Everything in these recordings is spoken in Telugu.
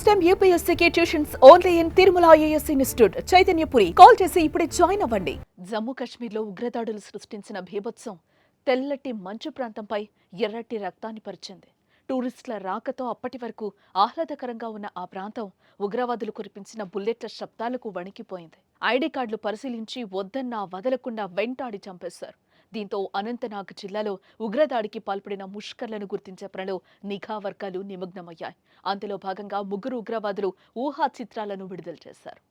టైమ్ యూపీఎస్సీకి tuitions only in Tirumala IAS institute Chaitanyapuri. Call చేసి ఇప్పుడే జాయిన్ అవ్వండి. జమ్మూ కాశ్మీర్లో ఉగ్రదాడులు సృష్టించిన భీభత్సం తెల్లటి మంచు ప్రాంతంపై ఎర్రటి రక్తాన్ని పరిచింది. టూరిస్టుల రాకతో అప్పటి వరకు ఆహ్లాదకరంగా ఉన్న ఆ ప్రాంతం ఉగ్రవాదులు కురిపించిన బుల్లెట్ల శబ్దాలకు వణికిపోయింది. ఐడీ కార్డులు పరిశీలించి వద్దన్నా వదలకుండా వెంటాడి చంపేశారు. దీంతో అనంతనాగ్ జిల్లాలో ఉగ్రదాడికి పాల్పడిన ముష్కర్లను గుర్తించే పనిలో నిఘా వర్గాలు నిమగ్నమయ్యాయి. అందులో భాగంగా 3 ఉగ్రవాదులు ఊహా చిత్రాలను విడుదల చేశారు.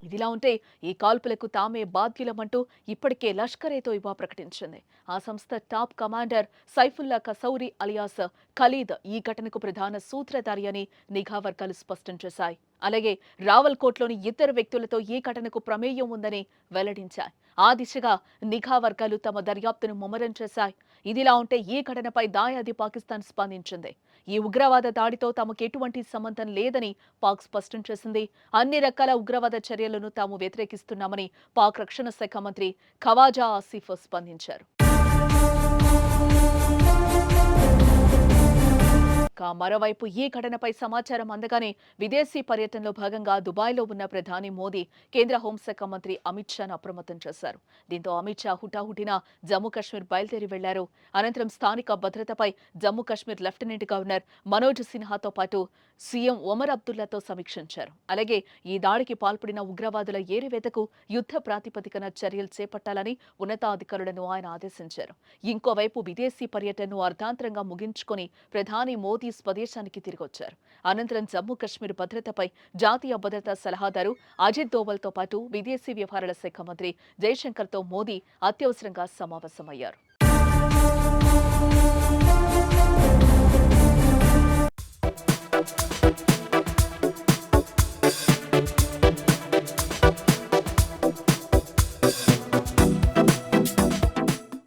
ఇదిలా ఉంటే ఈ కాల్పులకు తామే బాధ్యులమంటూ ఇప్పటికే లష్కర్-ఏ-తోయిబా ప్రకటించింది. ఆ సంస్థ top commander Saifullah Kasuri alias Khalid ఈ ఘటనకు ప్రధాన సూత్రధారి అని నిఘా వర్గాలు స్పష్టం చేశాయి. అలాగే రావల్కోట్లోని ఇద్దరు వ్యక్తులతో ఈ ఘటనకు ప్రమేయం ఉందని వెల్లడించాయి. ఆ దిశగా నిఘా వర్గాలు తమ దర్యాప్తును ముమ్మరం చేశాయి. ఇదిలా ఉంటే ఈ ఘటనపై దాయాది పాకిస్తాన్ స్పందించింది. ఈ ఉగ్రవాద దాడితో తమకు ఎటువంటి సంబంధం లేదని పాక్ స్పష్టం చేసింది. అన్ని రకాల ఉగ్రవాద చర్యలను తాము వ్యతిరేకిస్తున్నామని పాక్ రక్షణ శాఖ మంత్రి ఖవాజా ఆసిఫ్ స్పందించారు. మరోవైపు ఈ ఘటనపై సమాచారం అందగానే విదేశీ పర్యటనలో భాగంగా దుబాయ్లో ఉన్న ప్రధాని మోదీ కేంద్ర హోంశాఖ మంత్రి అమిత్ షాను అప్రమత్తం చేశారు. దీంతో అమిత్ షా హుటాహుటిన జమ్మూ కాశ్మీర్ బయలుదేరి వెళ్లారు. అనంతరం స్థానిక భద్రతపై జమ్మూ కాశ్మీర్ లెఫ్టినెంట్ గవర్నర్ మనోజ్ సిన్హాతో పాటు సీఎం ఒమర్ అబ్దుల్లాతో సమీక్షించారు. అలాగే ఈ దాడికి పాల్పడిన ఉగ్రవాదుల ఏరివేతకు యుద్ధ ప్రాతిపదికన చర్యలు చేపట్టాలని ఉన్నతాధికారులను ఆయన ఆదేశించారు. ఇంకోవైపు విదేశీ పర్యటనను అర్ధాంతరంగా ముగించుకొని ప్రధాని మోదీ స్వదేశానికి తిరిగొచ్చారు. అనంతరం జమ్మూ కాశ్మీర్ భద్రతపై జాతీయ భద్రతా సలహాదారు అజిత్ దోవల్తో పాటు విదేశీ వ్యవహారాల శాఖ మంత్రి జైశంకర్తో మోదీ అత్యవసరంగా సమావేశమయ్యారు.